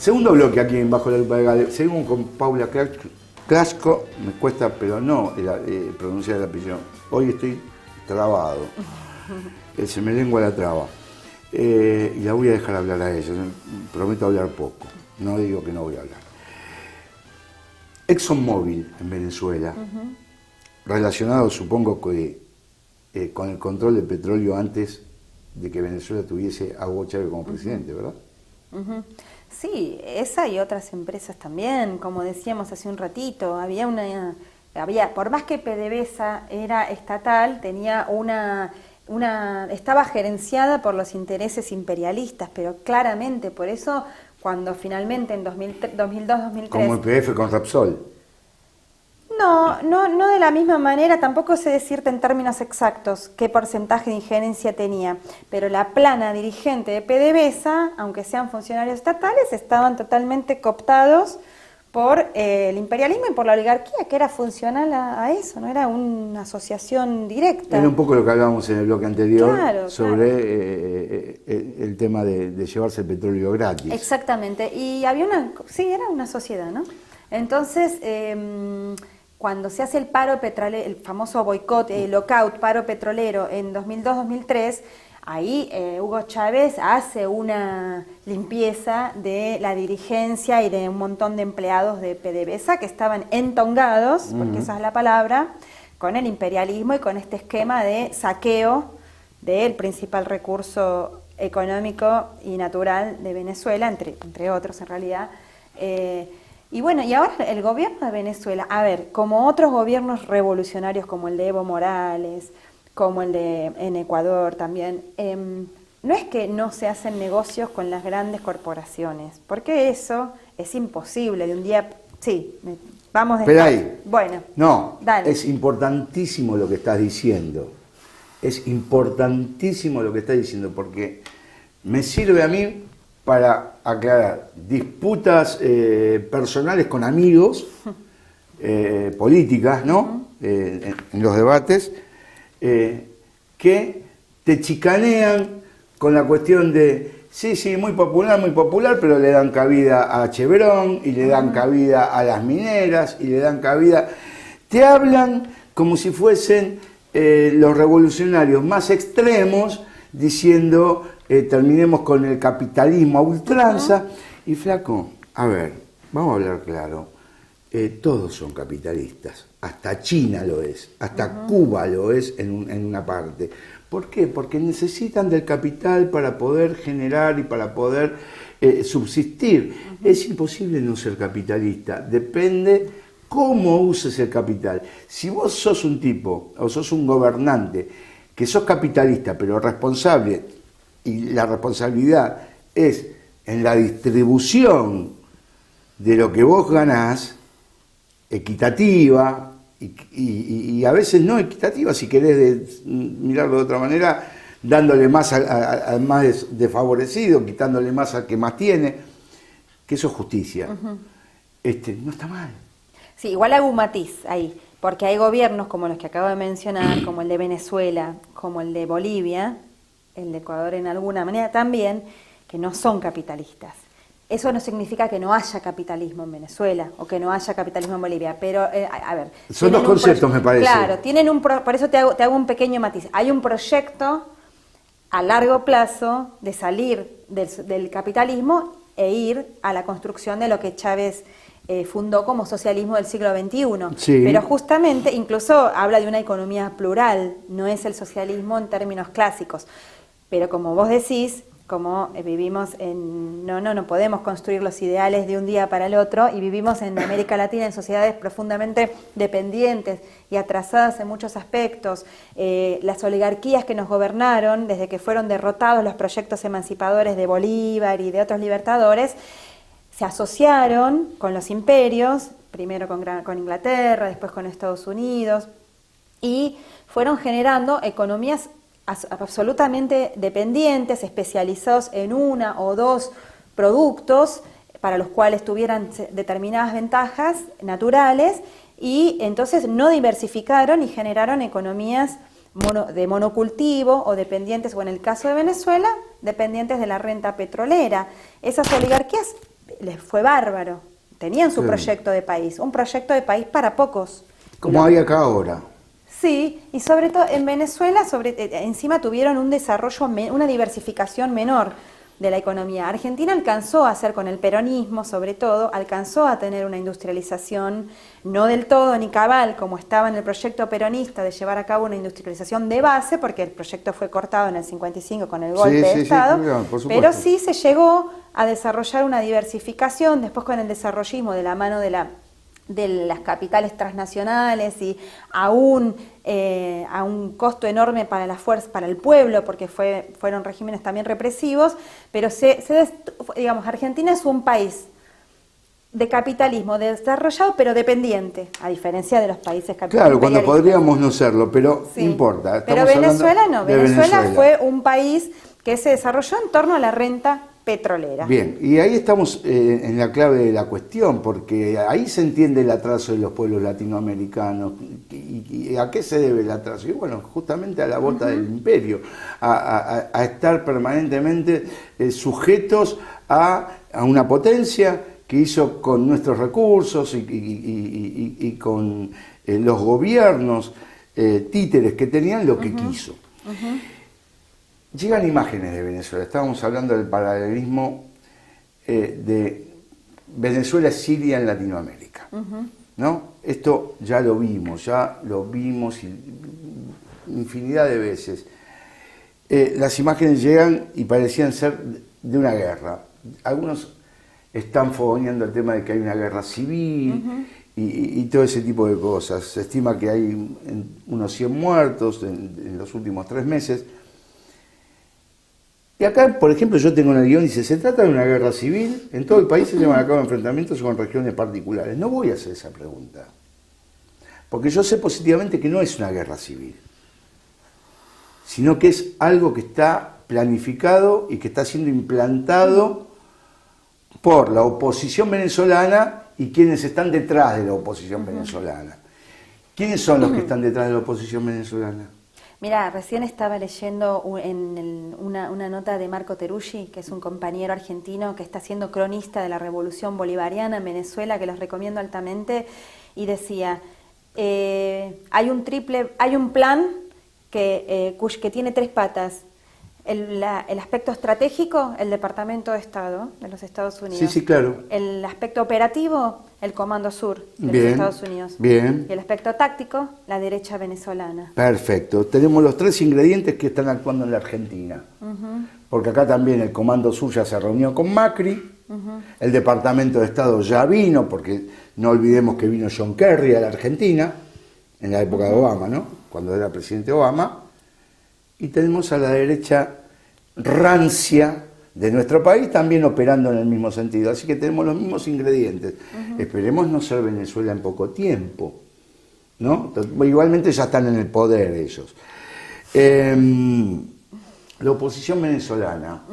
Segundo bloque aquí en Bajo la Lupa Legal. Seguimos con Paula Clasco. Me cuesta, pero no pronunciar el apellido. Hoy estoy trabado. Se me lengua la traba. Y la voy a dejar hablar a ella. Prometo hablar poco. No digo que no voy a hablar. ExxonMobil en Venezuela, relacionado supongo que con el control del petróleo antes de que Venezuela tuviese a Hugo Chávez como presidente, ¿verdad? Sí, esa y otras empresas también, como decíamos hace un ratito, por más que PDVSA era estatal, tenía estaba gerenciada por los intereses imperialistas, pero claramente por eso cuando finalmente en 2002-2003... Como YPF con Repsol. No de la misma manera, tampoco sé decirte en términos exactos qué porcentaje de injerencia tenía, pero la plana dirigente de PDVSA, aunque sean funcionarios estatales, estaban totalmente cooptados por el imperialismo y por la oligarquía, que era funcional a eso, no era una asociación directa. Era un poco lo que hablábamos en el bloque anterior, claro, sobre el tema de llevarse el petróleo gratis. Exactamente, y había era una sociedad, ¿no? Entonces, cuando se hace el paro petrolero, el famoso boicot, lockout, paro petrolero en 2002-2003, ahí Hugo Chávez hace una limpieza de la dirigencia y de un montón de empleados de PDVSA que estaban entongados, porque esa es la palabra, con el imperialismo y con este esquema de saqueo del principal recurso económico y natural de Venezuela, entre otros en realidad. Y bueno, y ahora el gobierno de Venezuela, a ver, como otros gobiernos revolucionarios como el de Evo Morales, como el de en Ecuador también, no es que no se hacen negocios con las grandes corporaciones, porque eso es imposible de un día... Sí, vamos de... Pero ahí, bueno, no, dale. Es importantísimo lo que estás diciendo. Es importantísimo lo que estás diciendo, porque me sirve a mí para aclarar disputas personales con amigos, políticas, ¿no? En los debates, que te chicanean con la cuestión de, sí, muy popular, pero le dan cabida a Chevron, y le dan cabida a las mineras, y le dan cabida... Te hablan como si fuesen los revolucionarios más extremos, diciendo... terminemos con el capitalismo a ultranza. Y flaco, a ver, vamos a hablar claro, todos son capitalistas, hasta China lo es, hasta Cuba lo es en una parte. ¿Por qué? Porque necesitan del capital para poder generar y para poder subsistir. Es imposible no ser capitalista, depende cómo uses el capital. Si vos sos un tipo, o sos un gobernante, que sos capitalista, pero responsable, y la responsabilidad es en la distribución de lo que vos ganás, equitativa, y a veces no equitativa, si querés mirarlo de otra manera, dándole más al más desfavorecido, quitándole más al que más tiene, que eso es justicia. No está mal. Sí, igual hago un matiz ahí, porque hay gobiernos como los que acabo de mencionar, como el de Venezuela, como el de Bolivia, el de Ecuador en alguna manera también, que no son capitalistas. Eso no significa que no haya capitalismo en Venezuela o que no haya capitalismo en Bolivia, pero a ver... Son dos conceptos, me parece. Claro, por eso te hago un pequeño matiz. Hay un proyecto a largo plazo de salir del capitalismo e ir a la construcción de lo que Chávez fundó como socialismo del siglo XXI. Sí. Pero justamente, incluso habla de una economía plural, no es el socialismo en términos clásicos. Pero como vos decís, como vivimos no podemos construir los ideales de un día para el otro, y vivimos en América Latina en sociedades profundamente dependientes y atrasadas en muchos aspectos. Las oligarquías que nos gobernaron, desde que fueron derrotados los proyectos emancipadores de Bolívar y de otros libertadores, se asociaron con los imperios, primero con Inglaterra, después con Estados Unidos, y fueron generando economías absolutamente dependientes, especializados en una o dos productos para los cuales tuvieran determinadas ventajas naturales, y entonces no diversificaron y generaron economías de monocultivo o dependientes, o en el caso de Venezuela, dependientes de la renta petrolera. Esas oligarquías les fue bárbaro. Tenían su Sí. proyecto de país, un proyecto de país para pocos. Como hay acá ahora. Sí, y sobre todo en Venezuela, encima tuvieron un desarrollo, una diversificación menor de la economía. Argentina alcanzó a hacer con el peronismo, sobre todo, alcanzó a tener una industrialización, no del todo ni cabal, como estaba en el proyecto peronista de llevar a cabo una industrialización de base, porque el proyecto fue cortado en el 55 con el golpe de Estado, claro, por supuesto. pero sí se llegó a desarrollar una diversificación, después con el desarrollismo de la mano de las capitales transnacionales y a un costo enorme para el pueblo, porque fueron regímenes también represivos, pero digamos, Argentina es un país de capitalismo desarrollado pero dependiente, a diferencia de los países capitalistas. Claro, cuando podríamos no serlo, pero Sí. no importa. Pero Estamos Venezuela hablando no, de Venezuela fue un país que se desarrolló en torno a la renta petrolera. Bien, y ahí estamos en la clave de la cuestión, porque ahí se entiende el atraso de los pueblos latinoamericanos. ¿Y a qué se debe el atraso? Y bueno, justamente a la bota del imperio, a estar permanentemente sujetos a una potencia que hizo con nuestros recursos y con los gobiernos títeres que tenían lo que quiso. Llegan imágenes de Venezuela, estábamos hablando del paralelismo de Venezuela-Siria en Latinoamérica, ¿no? Esto ya lo vimos infinidad de veces. Las imágenes llegan y parecían ser de una guerra. Algunos están fogoneando el tema de que hay una guerra civil y todo ese tipo de cosas. Se estima que hay unos 100 muertos en los últimos 3 meses. Y acá, por ejemplo, yo tengo una guión y dice, se trata de una guerra civil, en todo el país se llevan a cabo enfrentamientos con regiones particulares. No voy a hacer esa pregunta, porque yo sé positivamente que no es una guerra civil, sino que es algo que está planificado y que está siendo implantado por la oposición venezolana y quienes están detrás de la oposición venezolana. ¿Quiénes son los que están detrás de la oposición venezolana? Mira, recién estaba leyendo una nota de Marco Teruggi, que es un compañero argentino que está siendo cronista de la Revolución Bolivariana en Venezuela, que los recomiendo altamente, y decía, hay un plan que tiene 3 patas. El aspecto estratégico, el Departamento de Estado de los Estados Unidos. Sí, sí, claro. El aspecto operativo, el Comando Sur de Bien, los Estados Unidos. bien. Y el aspecto táctico, la derecha venezolana. Perfecto. Tenemos los 3 ingredientes que están actuando en la Argentina. Porque acá también el Comando Sur ya se reunió con Macri, el Departamento de Estado ya vino, porque no olvidemos que vino John Kerry a la Argentina, en la época de Obama, ¿no? Cuando era presidente Obama. Y tenemos a la derecha rancia de nuestro país también operando en el mismo sentido. Así que tenemos los mismos ingredientes. Esperemos no ser Venezuela en poco tiempo, ¿no? Igualmente ya están en el poder ellos. La oposición venezolana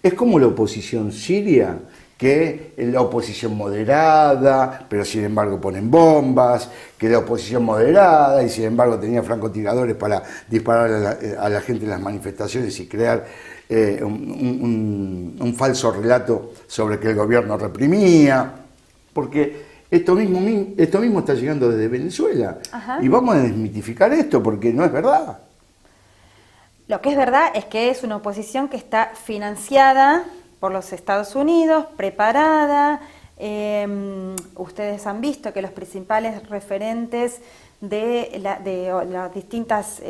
es como la oposición siria, que es la oposición moderada, pero sin embargo ponen bombas, que la oposición moderada y sin embargo tenía francotiradores para disparar a la gente en las manifestaciones y crear un falso relato sobre que el gobierno reprimía, porque esto mismo está llegando desde Venezuela. Y vamos a desmitificar esto porque no es verdad. Lo que es verdad es que es una oposición que está financiada por los Estados Unidos, preparada. Ustedes han visto que los principales referentes de las distintas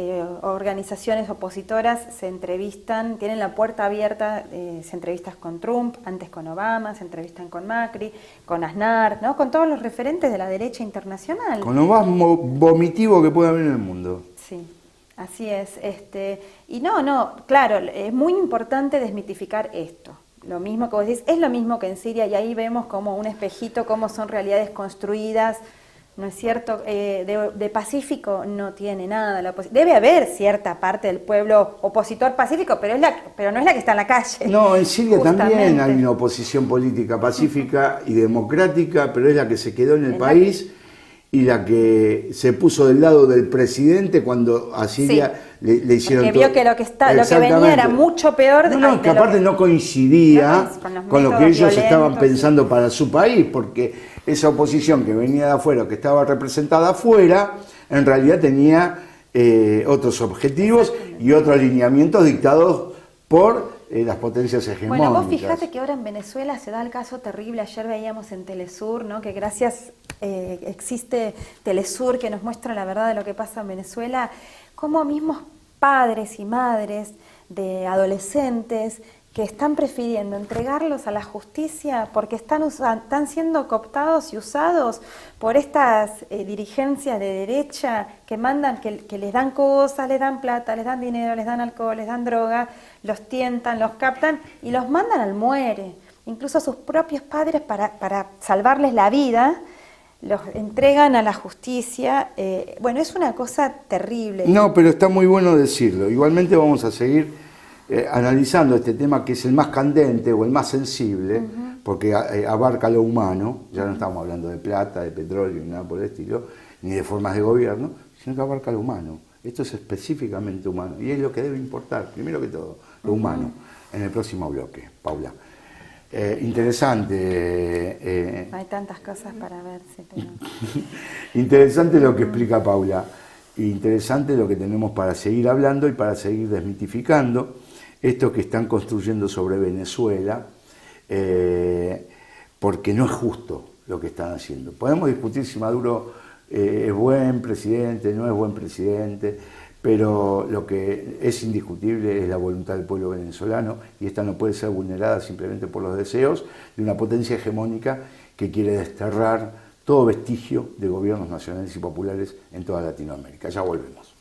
organizaciones opositoras se entrevistan, tienen la puerta abierta, se entrevistan con Trump, antes con Obama, se entrevistan con Macri, con Aznar, ¿no? Con todos los referentes de la derecha internacional. Con lo más vomitivo que puede haber en el mundo. Sí. Así es, y claro, es muy importante desmitificar esto. Lo mismo que vos decís, es lo mismo que en Siria, y ahí vemos como un espejito, cómo son realidades construidas, ¿no es cierto? De pacífico no tiene nada. Debe haber cierta parte del pueblo opositor pacífico, pero no es la que está en la calle. No, en Siria justamente. también hay una oposición política pacífica y democrática, pero es la que se quedó en el país y la que se puso del lado del presidente cuando a Siria le hicieron porque vio que lo que venía era mucho peor. Que aparte no coincidía con lo que ellos violentos, estaban pensando para su país, porque esa oposición que venía de afuera, que estaba representada afuera, en realidad tenía otros objetivos y otros alineamientos dictados por las potencias hegemónicas. Bueno, vos fijate que ahora en Venezuela se da el caso terrible. Ayer veíamos en Telesur, ¿no?, que gracias existe Telesur, que nos muestra la verdad de lo que pasa en Venezuela, cómo mismos padres y madres de adolescentes que están prefiriendo entregarlos a la justicia porque están siendo cooptados y usados por estas dirigencias de derecha que mandan, que les dan cosas, les dan plata, les dan dinero, les dan alcohol, les dan droga, los tientan, los captan y los mandan al muere. Incluso a sus propios padres para salvarles la vida los entregan a la justicia. Bueno, es una cosa terrible. No, pero está muy bueno decirlo. Igualmente vamos a seguir analizando este tema, que es el más candente o el más sensible, porque abarca lo humano. Ya no estamos hablando de plata, de petróleo, ni nada por el estilo, ni de formas de gobierno, sino que abarca lo humano. Esto es específicamente humano y es lo que debe importar, primero que todo, lo humano. En el próximo bloque, Paula. Interesante. Hay tantas cosas para ver. Pero... Interesante lo que explica Paula. Interesante lo que tenemos para seguir hablando y para seguir desmitificando esto que están construyendo sobre Venezuela, porque no es justo lo que están haciendo. Podemos discutir si Maduro es buen presidente, no es buen presidente, pero lo que es indiscutible es la voluntad del pueblo venezolano, y esta no puede ser vulnerada simplemente por los deseos de una potencia hegemónica que quiere desterrar todo vestigio de gobiernos nacionales y populares en toda Latinoamérica. Ya volvemos.